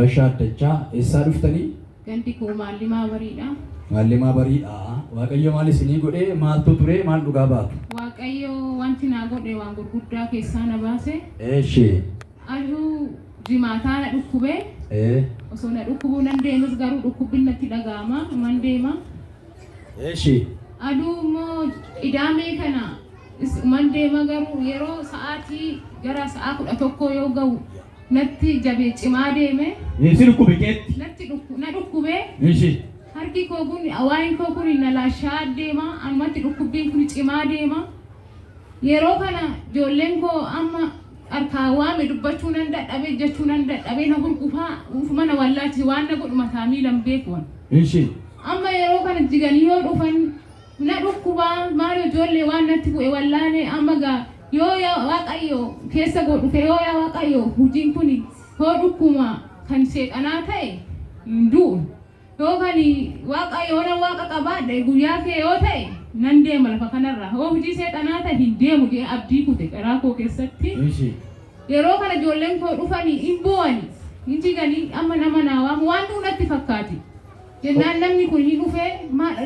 Bashaa Dachaa eessaa dhuftanii? Ganti koo maallimaa bariidha. Maallimaa bariidha. Waaqayyo maal isinii godhee maaltu ture maal dhugaa baatu? Waaqayyo wanti naa godhe waan gurguddaa keessaa na baase. Eeshi. Aduu jimaataa na dhukkubee. Osoo na dhukkubuu nan deemus garuu dhukkubbiin natti dhaga'ama man deema. Eeshi. Aduu immoo idaamee kana man deema garuu yeroo sa'aatii gara sa'a 11 yoo ga'u natti jabee cimaa deeme. Yeesi dhukkube keetti? Natti na dhukkubee. Eeshi. Harki koo kun awaan koo kun na laashaa deema anumatti dhukkubbiin kun cimaa deema. Yeroo kana ijoolleen koo amma harkaa waame dubbachuu nan dadhabee jechuu nan dadhabee na gurgufaa ufuma na wallaati waan na godhu mataa miilan beekuun. Eeshi. Amma yeroo kana jiganii yoo dhufan na dhukkubaa maal ijoollee waan natti bu'e wallaane amma gaa yoo waaqayyo keessa goo dhufe yoo waaqayyo hojiin kun hoo dhukkuma kan seeqanaa ta'e hin du'u. Yoo kan waaqayyo na waaqa qabaadhe guyyaa kee yoo ta'e nan deema lafa kanarraa hoo hojii seeqanaa ta'e hin deemu jee abdii kute garaa koo keessatti. Yeroo kana ijoolleen koo dhufanii hin bu'ani hin jiganii amma nama naa waamu waan natti fakkaati. Jennaan namni kun hin dhufee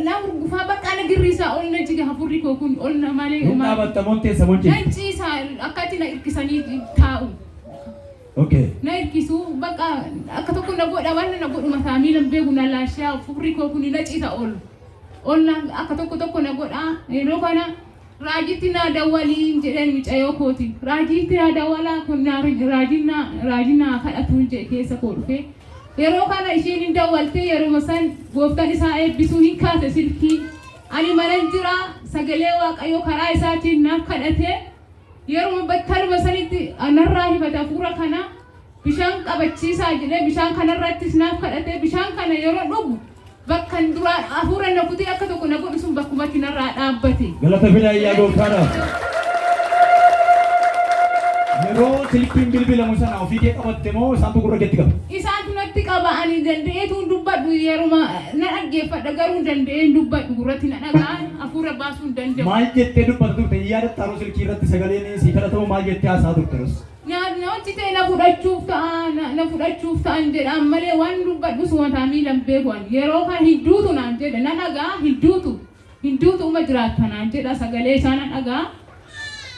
na gurgufaa bakka na girrisaa ol na jiga hafurri koo kun ol na malee uumaa. Dhaabattamoon teessa moon jechuudha. Nan ciisaa akkatti na hirkisanii taa'u. Okay. Na hirkisu bakka akka tokko na godha waan na godhu mataa miilan beeku na laashaa hafurri koo kun na ciisa ol. Ol akka tokko na godha yeroo kana raajitti na dawwalii jedhan mucayyoo kooti. Raajitti na dawwalaa kun na raajina kadhatu keessa koo dhufe. Yeroo kana isheen hin dawwaltee yeroo san gooftaan isaa eebbisuu hin kaase silkii. Ani mana jira sagalee waaqayyoo karaa isaatiin naaf kadhate. Yeroo battaluma sanitti anarraa hibata hafuura kana bishaan qabachiisaa jedhee bishaan kanarrattis naaf kadhate. Bishaan kana yeroo dhugu bakkan duraa hafuura na kutee akka tokko na godhu sun bakkumatti narraa dhaabbate. Galata fidaa yaa gooftaadha. Yeroo silkiin bilbilamu sana ofii kee qabatte moo isaantu gurra keetti qaba? Isaantu natti qaba ani danda'eetu dubbadhu yeruma na dhaggeeffadha garuu danda'een dubbadhu gurratti na dhagaan hafuura baasuu hin danda'u. Maal jettee dubbata turte yaadatta haroo silkii irratti sagaleen si kadhatamu maal jettee haasaa turte? Nyaanni ta'e na fudhachuuf ta'an jedhaan malee waan dubbadhu sumataa miilan beekuun yeroo kan hidduutu naan jedhe na dhagaa hidduutu uma jiraata naan jedha sagalee isaa na dhagaa.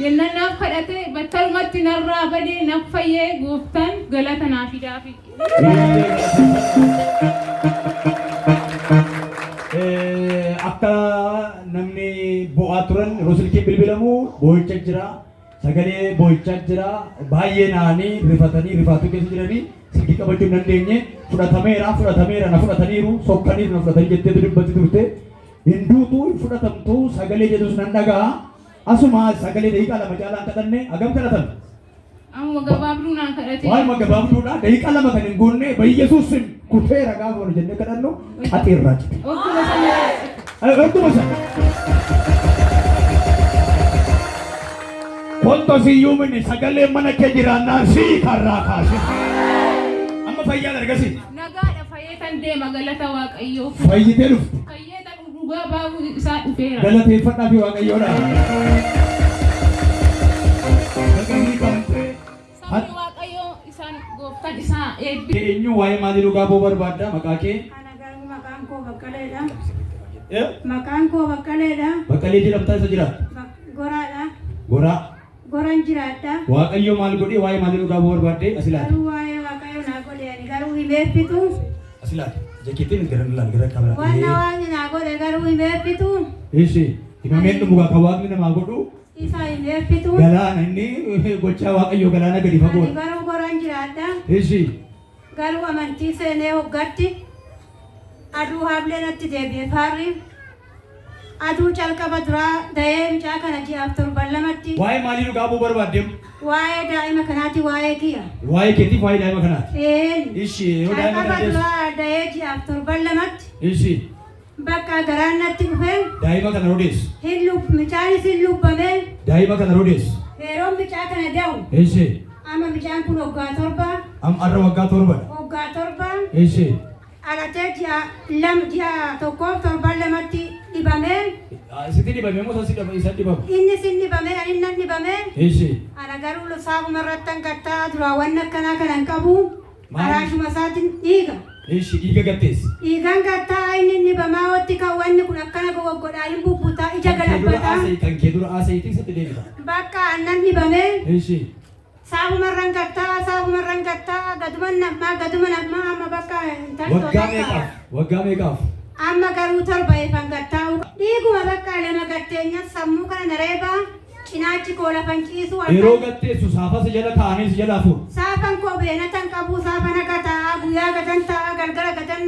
Yennan naaf kadhate battalumatti narraa badee naaf fayyee gooftaan galata naaf fidaafi. Akka namni bo'aa turan yeroo silkiin bilbilamu boo'ichaa jira. Sagalee boo'ichaa jira. Baay'ee naanii rifaatu keessa jiranii silkii qabachuu hin dandeenye fudhatameera na fudhataniiru sokkaniiru na fudhatanii jettee dubbatti turte. Hinduutu fudhatamtu sagalee jedhus nan dhagaa. Asuma sagalee daqiiqaa lama caalaan kadhanne hagam kadhatan? Amma gabaabduu naan kadhate. Waanuma gabaabduudha daqiiqaa lama kan hin goonne biyyesuus kufeera gaafa wal jennee kadhannu qaxeerraa cite. Okkuma sana. Konto siyyuu minni sagalee mana kee jiraannaan sii karraa kaase. Amma fayyaan argasi. Nagaadha fayyeetan deema galata waaqayyoo. Fayyitee dhufte. Dhugaa baabuu isaa dhufeera. Galateeffadhaa fi waaqayyoodha. Sabni waaqayyoo isaan gooftaan isaa eebbi. Eenyu waa'ee maalii dhugaa boo barbaadda maqaa kee? Maqaan koo Baqqaleedha. Maqaan koo Baqqaleedha. Baqqalee jedhamtaa isa jiraata? Goraadha. Goraa. Goraan jiraadha. Waaqayyo maal godhee waa'ee maalii dhugaa boo barbaadde asilaati? Garuu waa'ee waaqayyoo naa godhe ani garuu hin beeksitu. Asilaati. Jakitiin gara kamera. Wanna waaqni naa godhe garuu hin beeksitu. Ishi himameen dhumugaa kan waaqni namaa godhu. Isa hin beeksitu. Galaana inni gochaa waaqayyoo galaana gadi fagoo. Garuu goraan jiraadha. Ishi. Garuu amantii seenee hoggatti aduu haablee natti deebi'e faarri. Aduu calqaba duraa da'ee mucaa kana ji'aaf 7 Waa'ee maalii dhugaa boo barbaaddeem? Waa'ee daa'ima kanaati waa'ee kiyya. Waa'ee keetiif waa'ee daa'ima kanaati? Ishi yoo daa'ima kanaati. Calqaba duraa da'ee ji'aaf 7 Ishi. Bakka garaan natti dhufee. Daa'ima kana rodeessu. Mucaanis hin lubbamee. Daa'ima kana rodeessu. Yeroo mucaa kana da'u. Ishi. Amma mucaan kun waggaa 7. Arra waggaa 7. Waggaa 7. Ishi. Alatee ji'a tokkoof 7 dhibamee. Sitti dhibamee moo isa dhibame? Inni sin dhibamee ani nan dhibamee. Ishi. Ana garuu saafuma irratti hanqattaa dura waan akkanaa kana hin qabu. Araashuma isaatiin dhiiga. Ishi dhiiga gatteessi. Dhiigaan gattaa inni bamaa'ootti kan wanni kun akkana goggodhaa hin bubbutaa ija galabbataa. Kan kee dura aasayitii isatti deebita. Bakka aannan dhibamee. Ishi. Saafumarran gattaa gaduman nammaa amma bakka waggaa meeqaaf? Amma garuu torba ifan gattaa. Dhiiguma bakka lama gatteenya sammuu kana nareebaa. Cinaachi koo lafan ciisu yeroo gatteessu saafa si jala taa'anii si jala fuudhu. Saafan koo beenatan qabu saafana gataa guyyaa gatan ta'a galgala gatan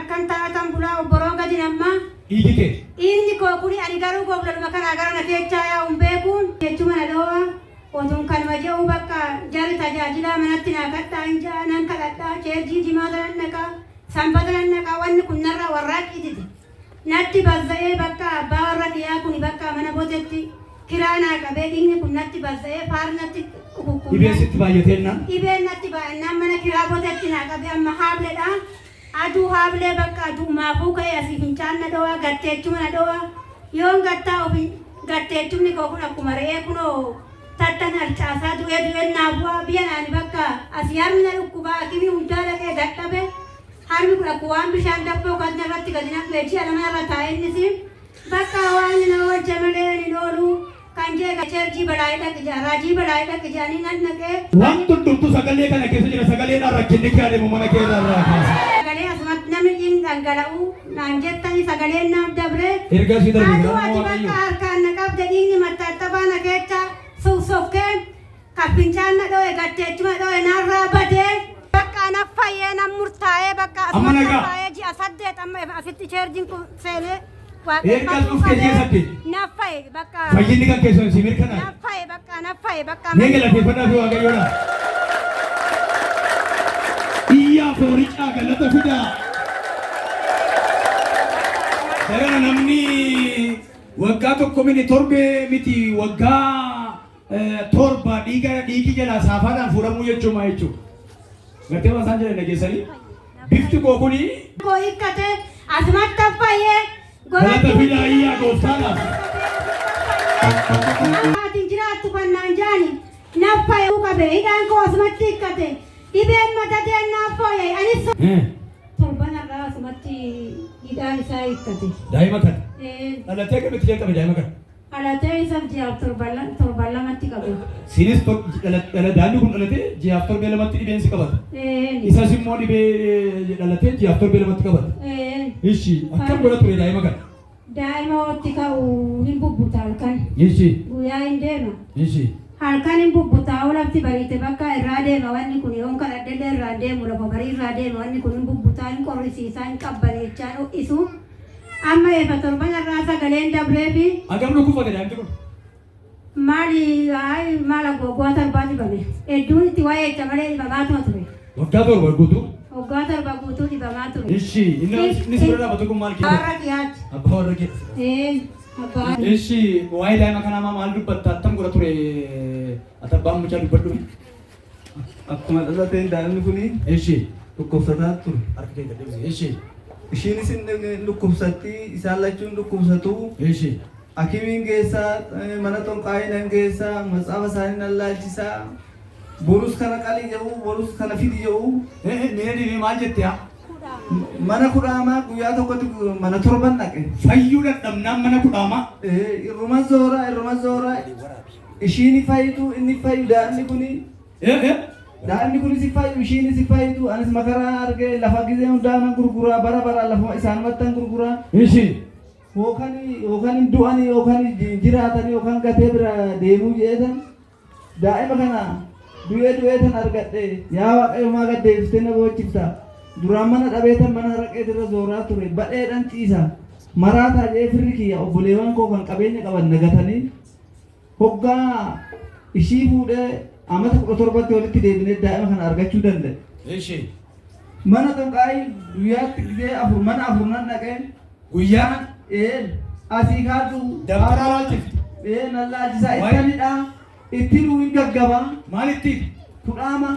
kan taa'atan bulaa obboroo gadi nammaa. Dhiigi kee. Dhiigni koo kuni ani garuu gooblaluma kanaa gara na keechaa yaa'uun beekuun jechuma na dhoo'a. Otuun kanuma jedhu bakka jari tajaajilaa manatti naa kadhaa hin jaa nan kadhadhaa ceerjii jimaata nan naqaa sanbata nan naqaa wanni kun narraa warraaqqiititi. Natti bazza'ee bakka abbaa warra dhiyaa kuni bakka mana botetti. Kiraanaa qabee dhiigni kun natti bazza'ee faarnatti kukkuudha. Dhibeen sitti baay'ateenna? Dhibeen natti baay'annaan mana kiraa botetti naa qabee amma haableedha. Aduu haablee bakka aduu maafuu ka'ee asii fincaanna dhowaa gatteechuma na dhowaa. Yoon gattaa ofii gatteechumni koo kun akkuma re'ee kunoo tattan harcaasaa du'ee naafu'aa biyya naani bakka asii harmi na dhukkubaa akimii hundaa dhaqee dadhabe. Harmi kun akkuma waan bishaan dabboo kan irratti gadi naqee ji'a lama irra taa'ee innisi. Bakka waan nama wajja malee hin oolu. Kan jeega ceerjii balaayidha qija raajii balaayidha qija ni nan naqee. Waan tuddumtu sagalee kana keessa jira sagaleen rakkinni kee adeemu mana kee irraa kaasa. Sagalee asumatti namni dhiin dhangala'u naan jettani sagaleen naaf dabre. Erga si darbe Aduu ati bakka harkaan na qabde dhiigni mattaattabaa na keessa suufsoffee kaffinchaan na dho'e gatteechuma dho'e narraa badee. Bakka na fayyee nan murtaa'ee bakka asumatti fayyee ji'a 8 amma asitti ceerjiin kun seenee. Erga dhufte ji'a 8. Naffaye bakka. Fayyinni kan keessoo si mirkanaa? Naffaye bakka. Mee galateeffannaa fi waaqayyoodha. Iyyaa fooricaa galata fidaa. Sarara namni waggaa tokko miti torbee miti waggaa torba dhiigi jalaa saafaadhaan fuudhamuu jechuudha jechuudha. Gartee waan isaan jedhan dhageessanii bifti koo kuni. Koo hiikkate asumatti naffayyee. Galata fidaa iyyaa gooftaadhaaf. Ati jiraattu kan naan jaani naffayyee qabe hidhaan koo asumatti hiikkate dhibeen matateen naffayyee anis. Torban irraa asumatti hidhaan isaa hiikkate. Daa'ima kana. Dhalatee kamitti jalqabe daa'ima kana. Dhalatee isaaf ji'aaf torban lamatti qabe. Sinis daa'imni kun dhalatee ji'aaf torbee lamatti dhibeen si qabata. Isas immoo dhibee dhalatee ji'aaf torbee lamatti qabata. Ishi akkam godha ture daa'ima kana. Daa'ima watti ka'u hin bubbuta halkan. Ishi. Guyyaa hin deema. Ishi. Halkan hin bubbuta lafti bariite bakka irraa deema wanni kun yoon kan addellee irraa deemu lafa barii irraa deema wanni kun hin bubbutaa hin qorrisiisaa hin qabbaneechaa dho'isu. Amma eefa torban irraa sagaleen dabree fi. Agam dhukkuba daa'imti kun. Maala waggaa torbaa dibame. Hedduun itti waa'ee jecha malee dhibamaatuma ture. Waggaa torba guutuu. Waggaa torba guutuu dhibamaa ture. Ishi inni si bira dhaabatu kun maal kenna? Warra dhiyaatu. Abbaa warra keessa. Ishi waa'ee daa'ima kanaa maal dubbatta attam godha ture atabbaan mucaa dubbadhu. Akkuma dhalateen daa'imni kuni Ishi. dhukkubsataa ture. Harka kee gadhiisi. Ishi. Ishiinis hin dhukkubsatti isaan lachuun dhukkubsatu. Ishi. Hakimiin geessaa mana xonqaayinan geessaa matsaafa isaanii nan laalchisaa. Borus kana qalii jedhu borus kana fidi jedhu. Miira dhibee maal jette haa? Mana kudhaamaa guyyaa tokkotti mana torban dhaqe. Fayyuu dadhabnaan mana kudhaamaa. Irruma zoora. Ishiin fayyitu inni fayyu daa'imni kuni. Daa'imni kuni si fayyu ishiin si fayyitu anis makaraa argee lafa gizee hundaa nan gurguraa bara lafuma isaanumatti nan gurguraa. Ishi. Yookaan du'anii yookaan jiraatanii yookaan gatee bira deemuu jedhan daa'ima kana du'ee tan argadhe yaa waaqayyo maa gaddeebiftee na boochifta duraan mana dhabeetan mana raqee irra zooraa ture badheedhaan ciisa maraataa jee firri kiyya obboleewwan koo kan qabeenya qaban nagatanii hoggaa ishii fuudhee amata 17 walitti deebinee daa'ima kana argachuu danda'e. Ishi. Mana xonqaayii guyyaatti gizee mana afur nan dhaqee Guyyaa. Asii kaadhu. Dabara laalchifti. Nan laalchisaa ittanidha. Ittinuu hin gaggabaa. Maal ittiin? Kudhaama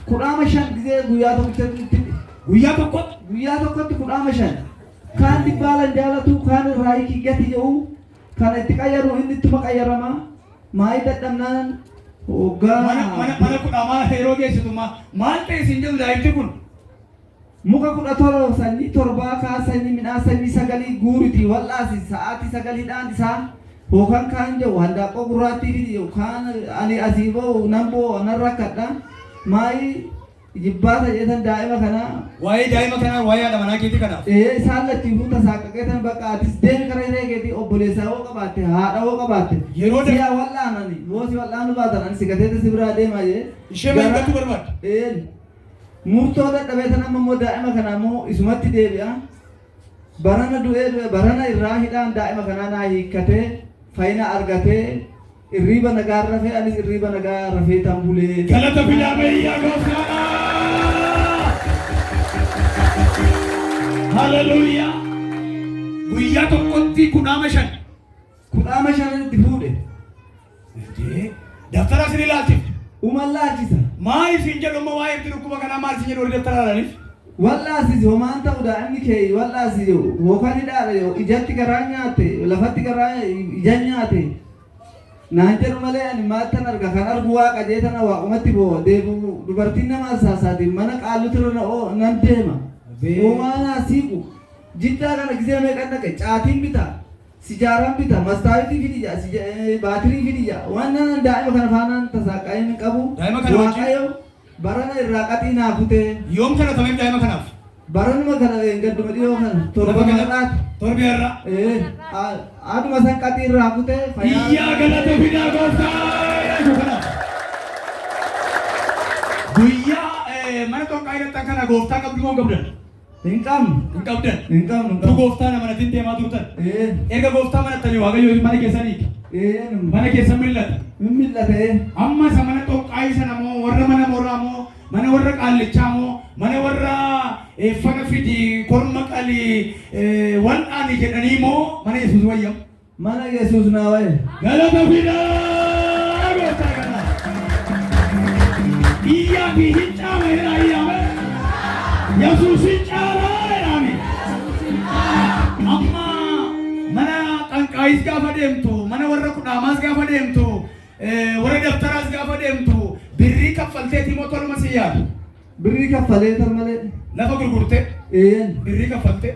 5 gizee guyyaa tokkotti. Guyyaa tokkotti? Guyyaa tokkotti kudhaama 5. Kaan dhibbaalan jaalatu kaan irraa hiikiggati jedhu kan itti qayyaru inni ittuma qayyarama. Maayii dadhabnaan hoggaa. Mana kudhaamaa yeroo geessitu maal ta'e isin jedhu daa'imti kun? muka kudha torba sanyii torbaa kaasanii midhaan sanyii sagalii guuriti wal'aasi sa'aatii sagaliidhaan isaa hookan kaan jedhu handaaqoo gurraattii fidi yookaan ani asii ba'u nan boo nan rakkadha maayii jibbaata jedhan daa'ima kanaa waa'ee daa'ima kanaa waa'ee haadha manaa keetii kanaaf isaan lachiifuu tasaaqaqeetan bakka atis deemi kara hiree keetii obboleessaa hoo qabaatte haadha hoo qabaatte yeroo siyaa wal'aanani yoo si wal'aanu baatan ani si gateeta si biraa deemaa jee ishee maangatu barbaadde murtoo dadhabeetan amma immoo daa'ima kanaa immoo isumatti deebi'a barana du'ee barana irraa hidhaan daa'ima kanaa naa hiikkatee fayyina argatee irriiba nagaa rafee anis irriiba nagaa rafee tan bulee galata filaameyyaa gooftaadha haleluuyaa guyyaa tokkotti kudhaama shanitti fuudhe daftara isin ilaalchifte uman laalchisa maal isin jedhuma waa'ee itti dhukkuba kanaa maal isin jedhu warri daftara ilaalaniif wallaasi homaan ta'u daa'imni kee wallaasi hookan hidhaadha yoo ijatti garaa nyaatte lafatti garaa ija nyaate naan jedhu malee ani maattan arga kan argu waaqa jeetana waaqumatti boo deebu dubartiin nama asaasaatiin mana qaallutirra nan deema hoomaanaa siiqu jiddaa kana gisee meeqan dhaqe caatiin bita sijaaraan bita mastaawitii fidija baatirii fidija waan nan daa'ima kana faanaan tasaaqaa hin qabu waaqayyo barana irraa qaxii naa kutee yoom kana tameef daa'ima kanaaf baranuma kana gadduma dhiyoo kana torba kanadhaati torbi irra aduma san qaxii irraa kutee iyyaa galata fidaa gooftaa kanaaf guyyaa mana tokko irratti kana gooftaa qabdu moo qabdan hin qabnu tu gooftaa nama natiin deemaa turtan erga gooftaa manattanii waaqayyo mana keessanii mana keessa millate amma isa mana xoqqaa isa namoo warra mana mooraa moo mana warra qaallichaa moo mana warra fana fidi korma qalii wal'aani jedhanii moo mana yesuus wayyam mana yesuus naa waye galata fidaa gooftaa kana iyyaa fi hin caama jedhaa iyyaame yesuus hin caalaa jedhaame amma mana xanqaayis gaafa deemtu mana warra kudhaamaas gaafa deemtu warra daftaraas gaafa deemtu birrii kaffalteetii moo toluma si yaadu birrii kaffaleetan malee lafa gurgurte birrii kaffalte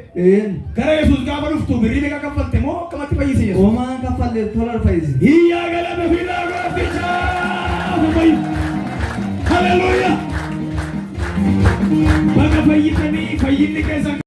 gara yesuus gaafa dhuftu birrii meeqa kaffalte moo akkamatti fayyise yesuus homaan kaffallee tola fayyise iyyaa galata fidaa gooftichaa fayyise haleluuyaa baga fayyitanii fayyinni keessan